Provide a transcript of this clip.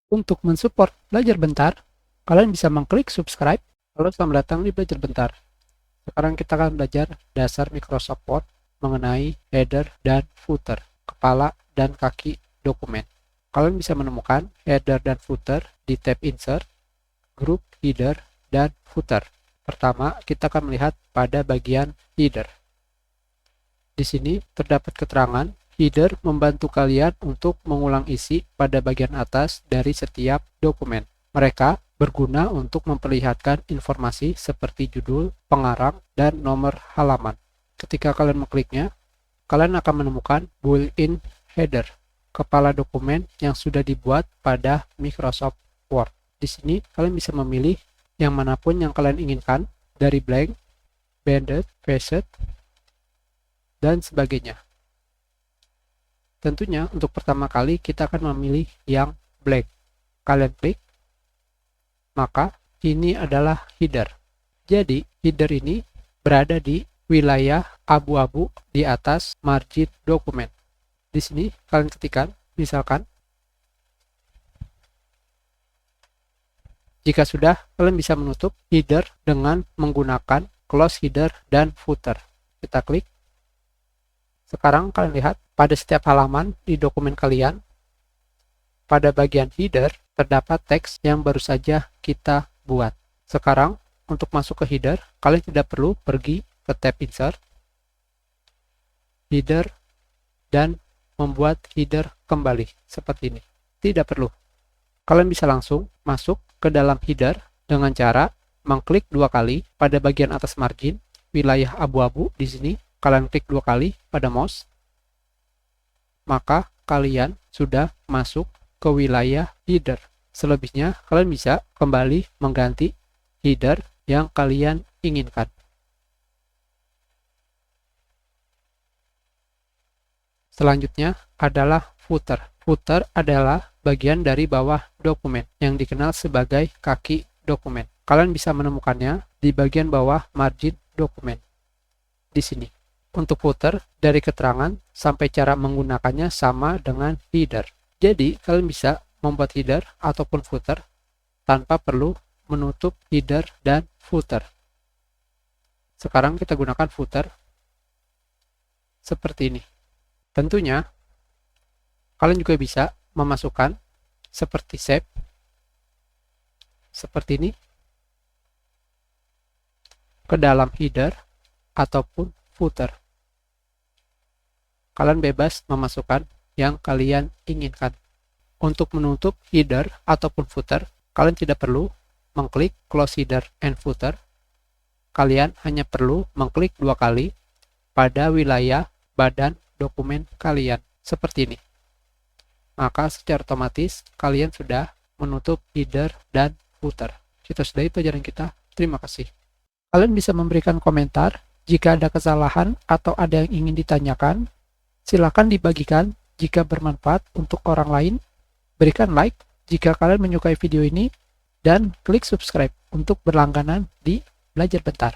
Untuk mensupport Belajar Bentar, kalian bisa mengklik subscribe. Halo, selamat datang di Belajar Bentar. Sekarang kita akan belajar dasar Microsoft Word mengenai header dan footer, kepala dan kaki dokumen. Kalian bisa menemukan header dan footer di tab Insert, Group Header, dan Footer. Pertama, kita akan melihat pada bagian header. Di sini terdapat keterangan header membantu kalian untuk mengulang isi pada bagian atas dari setiap dokumen. Mereka berguna untuk memperlihatkan informasi seperti judul, pengarang, dan nomor halaman. Ketika kalian mengkliknya, kalian akan menemukan built-in header, kepala dokumen yang sudah dibuat pada Microsoft Word. Di sini kalian bisa memilih yang manapun yang kalian inginkan, dari blank, banded, facet, dan sebagainya. Tentunya untuk pertama kali kita akan memilih yang blank. Kalian klik, maka ini adalah header. Jadi header ini berada di wilayah abu-abu di atas margin dokumen. Di sini kalian ketikkan, misalkan, jika sudah, kalian bisa menutup header dengan menggunakan close header dan footer. Kita klik. Sekarang kalian lihat pada setiap halaman di dokumen kalian, pada bagian header terdapat teks yang baru saja kita buat. Sekarang untuk masuk ke header, kalian tidak perlu pergi ke tab Insert, Header, dan membuat header kembali seperti ini. Tidak perlu. Kalian bisa langsung masuk ke dalam header dengan cara mengklik dua kali pada bagian atas margin, wilayah abu-abu di sini. Kalian klik dua kali pada mouse, maka kalian sudah masuk ke wilayah header. Selebihnya kalian bisa kembali mengganti header yang kalian inginkan. Selanjutnya adalah footer. Footer adalah bagian dari bawah dokumen yang dikenal sebagai kaki dokumen. Kalian bisa menemukannya di bagian bawah margin dokumen. Di sini. Untuk footer, dari keterangan sampai cara menggunakannya sama dengan header. Jadi, kalian bisa membuat header ataupun footer tanpa perlu menutup header dan footer. Sekarang kita gunakan footer seperti ini. Tentunya, kalian juga bisa memasukkan seperti shape, seperti ini, ke dalam header ataupun footer. Kalian bebas memasukkan yang kalian inginkan. Untuk menutup header ataupun footer, kalian tidak perlu mengklik close header and footer. Kalian hanya perlu mengklik dua kali pada wilayah badan dokumen kalian, seperti ini. Maka secara otomatis kalian sudah menutup header dan footer. Kita sudahi pelajaran kita. Terima kasih. Kalian bisa memberikan komentar jika ada kesalahan atau ada yang ingin ditanyakan. Silakan dibagikan jika bermanfaat untuk orang lain. Berikan like jika kalian menyukai video ini, dan klik subscribe untuk berlangganan di Belajar Bentar.